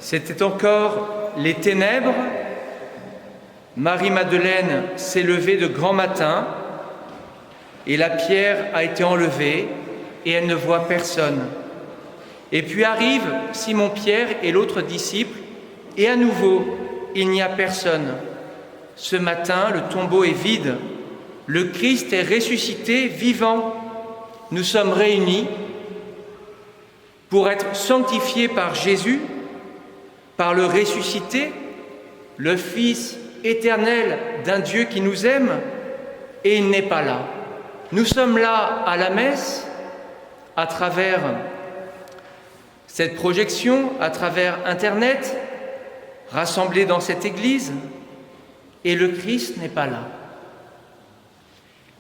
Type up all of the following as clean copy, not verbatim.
C'était encore les ténèbres. Marie-Madeleine s'est levée de grand matin et la pierre a été enlevée et elle ne voit personne. Et puis arrive Simon-Pierre et l'autre disciple et à nouveau, il n'y a personne. Ce matin, le tombeau est vide. Le Christ est ressuscité, vivant. Nous sommes réunis pour être sanctifiés par Jésus, par le ressuscité, le Fils éternel d'un Dieu qui nous aime, et il n'est pas là. Nous sommes là à la messe, à travers cette projection, à travers Internet, rassemblés dans cette église, et le Christ n'est pas là.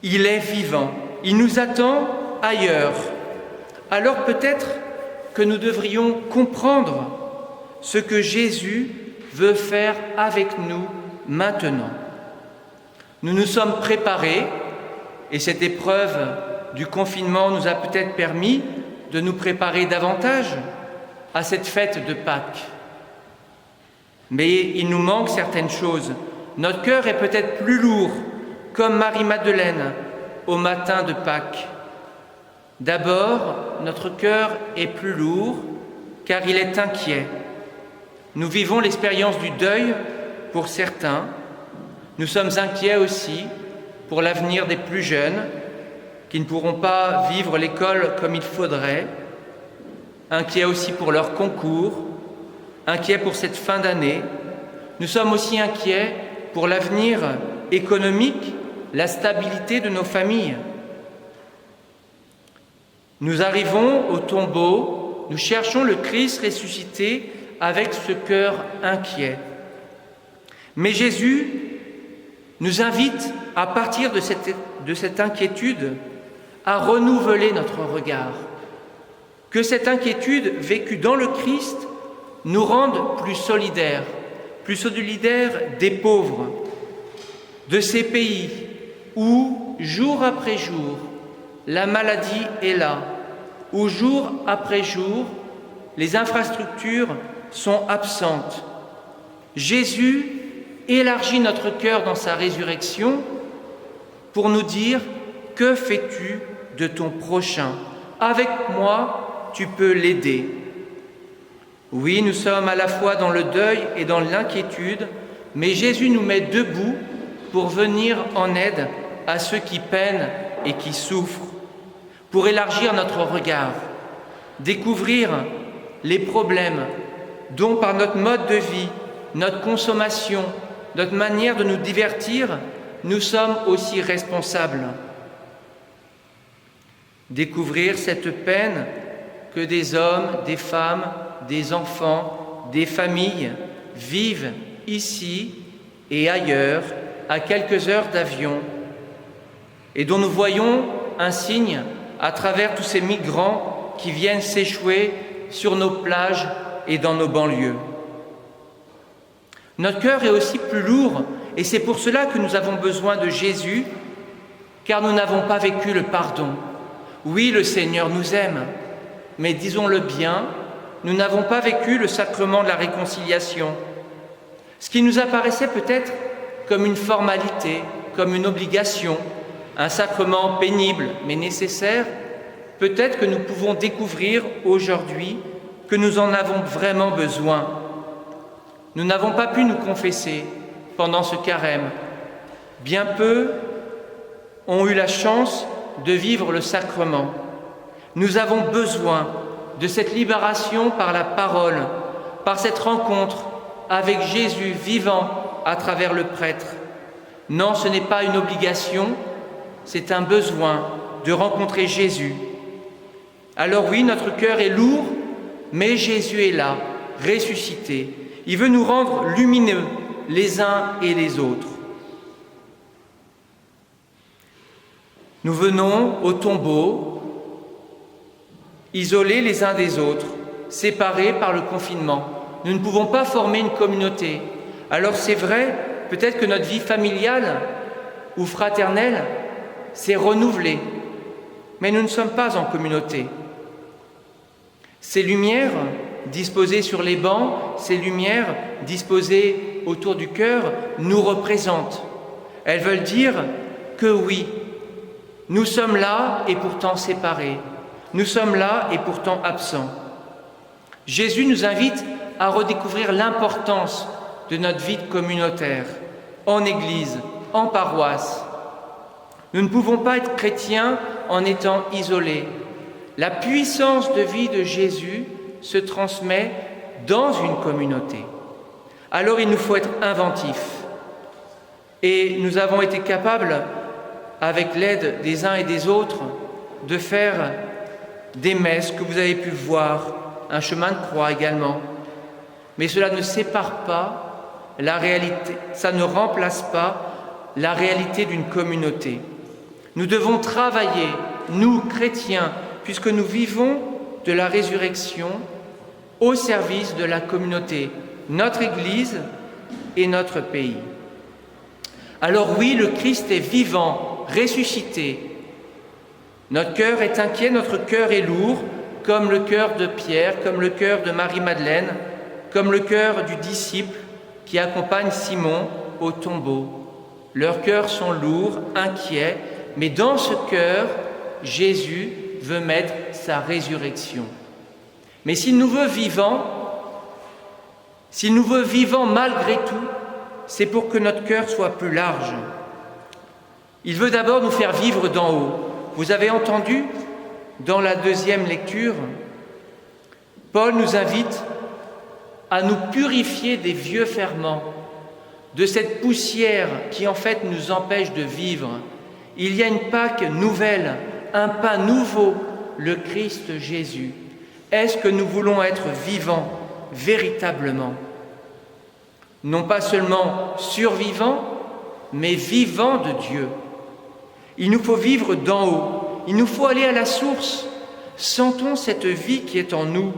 Il est vivant, il nous attend ailleurs. Alors peut-être que nous devrions comprendre ce que Jésus veut faire avec nous maintenant. Nous nous sommes préparés, et cette épreuve du confinement nous a peut-être permis de nous préparer davantage à cette fête de Pâques. Mais il nous manque certaines choses. Notre cœur est peut-être plus lourd, comme Marie-Madeleine au matin de Pâques. D'abord, notre cœur est plus lourd car il est inquiet. Nous vivons l'expérience du deuil pour certains. Nous sommes inquiets aussi pour l'avenir des plus jeunes qui ne pourront pas vivre l'école comme il faudrait. Inquiets aussi pour leur concours, inquiets pour cette fin d'année. Nous sommes aussi inquiets pour l'avenir économique, la stabilité de nos familles. Nous arrivons au tombeau, nous cherchons le Christ ressuscité avec ce cœur inquiet. Mais Jésus nous invite, à partir de cette inquiétude, à renouveler notre regard. Que cette inquiétude vécue dans le Christ nous rende plus solidaires des pauvres, de ces pays où, jour après jour, la maladie est là, où jour après jour, les infrastructures sont absentes. Jésus élargit notre cœur dans sa résurrection pour nous dire « Que fais-tu de ton prochain ? Avec moi, tu peux l'aider. » Oui, nous sommes à la fois dans le deuil et dans l'inquiétude, mais Jésus nous met debout pour venir en aide à ceux qui peinent et qui souffrent, pour élargir notre regard, découvrir les problèmes dont par notre mode de vie, notre consommation, notre manière de nous divertir, nous sommes aussi responsables. Découvrir cette peine que des hommes, des femmes, des enfants, des familles vivent ici et ailleurs, à quelques heures d'avion, et dont nous voyons un signe à travers tous ces migrants qui viennent s'échouer sur nos plages et dans nos banlieues. Notre cœur est aussi plus lourd, et c'est pour cela que nous avons besoin de Jésus, car nous n'avons pas vécu le pardon. Oui, le Seigneur nous aime, mais disons-le bien, nous n'avons pas vécu le sacrement de la réconciliation. Ce qui nous apparaissait peut-être comme une formalité, comme une obligation, un sacrement pénible mais nécessaire, peut-être que nous pouvons découvrir aujourd'hui que nous en avons vraiment besoin. Nous n'avons pas pu nous confesser pendant ce carême. Bien peu ont eu la chance de vivre le sacrement. Nous avons besoin de cette libération par la parole, par cette rencontre avec Jésus vivant à travers le prêtre. Non, ce n'est pas une obligation, c'est un besoin de rencontrer Jésus. Alors oui, notre cœur est lourd, mais Jésus est là, ressuscité. Il veut nous rendre lumineux les uns et les autres. Nous venons au tombeau, isolés les uns des autres, séparés par le confinement. Nous ne pouvons pas former une communauté. Alors c'est vrai, peut-être que notre vie familiale ou fraternelle s'est renouvelée, mais nous ne sommes pas en communauté. Ces lumières disposées sur les bancs, ces lumières disposées autour du cœur nous représentent. Elles veulent dire que oui, nous sommes là et pourtant séparés. Nous sommes là et pourtant absents. Jésus nous invite à redécouvrir l'importance de notre vie communautaire, en Église, en paroisse. Nous ne pouvons pas être chrétiens en étant isolés. La puissance de vie de Jésus se transmet dans une communauté. Alors il nous faut être inventifs. Et nous avons été capables, avec l'aide des uns et des autres, de faire des messes que vous avez pu voir, un chemin de croix également. Mais cela ne sépare pas la réalité, ça ne remplace pas la réalité d'une communauté. Nous devons travailler, nous, chrétiens, puisque nous vivons de la résurrection au service de la communauté, notre Église et notre pays. Alors oui, le Christ est vivant, ressuscité. Notre cœur est inquiet, notre cœur est lourd, comme le cœur de Pierre, comme le cœur de Marie-Madeleine, comme le cœur du disciple qui accompagne Simon au tombeau. Leurs cœurs sont lourds, inquiets, mais dans ce cœur, Jésus veut mettre sa résurrection. Mais s'il nous veut vivants malgré tout, c'est pour que notre cœur soit plus large. Il veut d'abord nous faire vivre d'en haut. Vous avez entendu, dans la deuxième lecture, Paul nous invite à nous purifier des vieux ferments, de cette poussière qui en fait nous empêche de vivre. Il y a une Pâque nouvelle, un pain nouveau, le Christ Jésus. Est-ce que nous voulons être vivants véritablement ? Non pas seulement survivants, mais vivants de Dieu. Il nous faut vivre d'en haut, il nous faut aller à la source. Sentons cette vie qui est en nous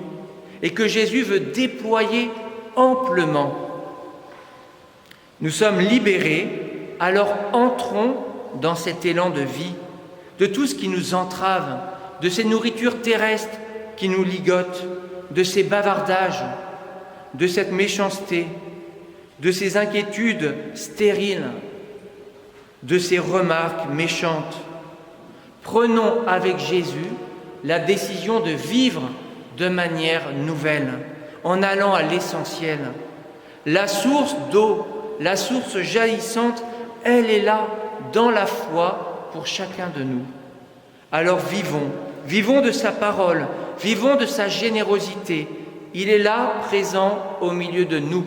et que Jésus veut déployer amplement. Nous sommes libérés, alors entrons dans cet élan de vie, de tout ce qui nous entrave, de ces nourritures terrestres qui nous ligotent, de ces bavardages, de cette méchanceté, de ces inquiétudes stériles, de ces remarques méchantes. Prenons avec Jésus la décision de vivre de manière nouvelle, en allant à l'essentiel. La source d'eau, la source jaillissante, elle est là, dans la foi, pour chacun de nous. Alors vivons de sa parole, vivons de sa générosité. Il est là, présent au milieu de nous.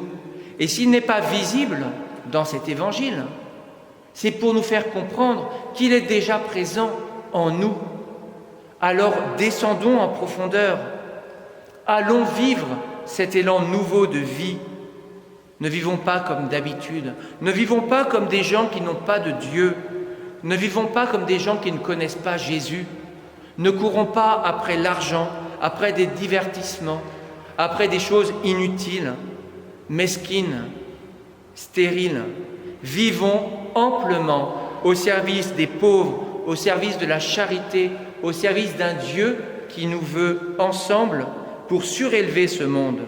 Et s'il n'est pas visible dans cet évangile, c'est pour nous faire comprendre qu'il est déjà présent en nous. Alors descendons en profondeur. Allons vivre cet élan nouveau de vie. Ne vivons pas comme d'habitude. Ne vivons pas comme des gens qui n'ont pas de Dieu. Ne vivons pas comme des gens qui ne connaissent pas Jésus. Ne courons pas après l'argent, après des divertissements, après des choses inutiles, mesquines, stériles. Vivons amplement au service des pauvres, au service de la charité, au service d'un Dieu qui nous veut ensemble pour surélever ce monde.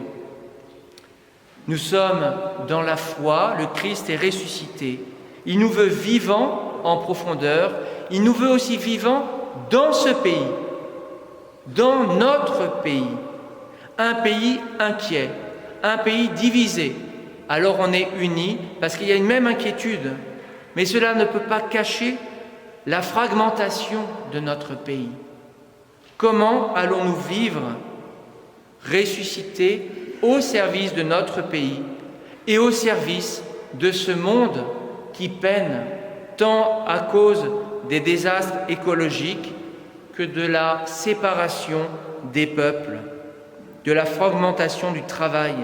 Nous sommes dans la foi, le Christ est ressuscité. Il nous veut vivants en profondeur, il nous veut aussi vivants dans ce pays, dans notre pays. Un pays inquiet, un pays divisé. Alors on est unis parce qu'il y a une même inquiétude, mais cela ne peut pas cacher la fragmentation de notre pays. Comment allons-nous vivre, ressuscités au service de notre pays et au service de ce monde qui peine tant à cause des désastres écologiques que de la séparation des peuples, de la fragmentation du travail,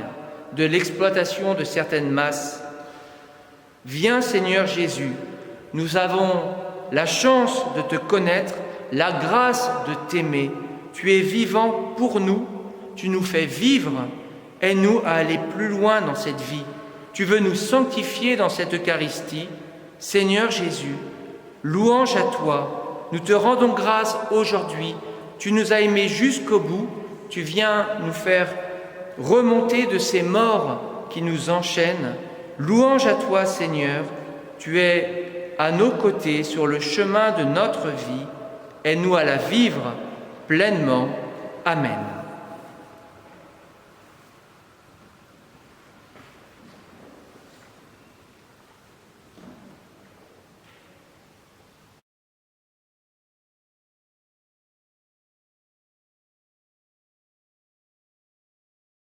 de l'exploitation de certaines masses. Viens Seigneur Jésus, nous avons la chance de te connaître, la grâce de t'aimer. Tu es vivant pour nous, tu nous fais vivre, aide-nous à aller plus loin dans cette vie. Tu veux nous sanctifier dans cette Eucharistie. Seigneur Jésus, louange à toi, nous te rendons grâce aujourd'hui. Tu nous as aimés jusqu'au bout, tu viens nous faire remonter de ces morts qui nous enchaînent. Louange à toi, Seigneur, tu es à nos côtés sur le chemin de notre vie. Aide-nous à la vivre pleinement. Amen.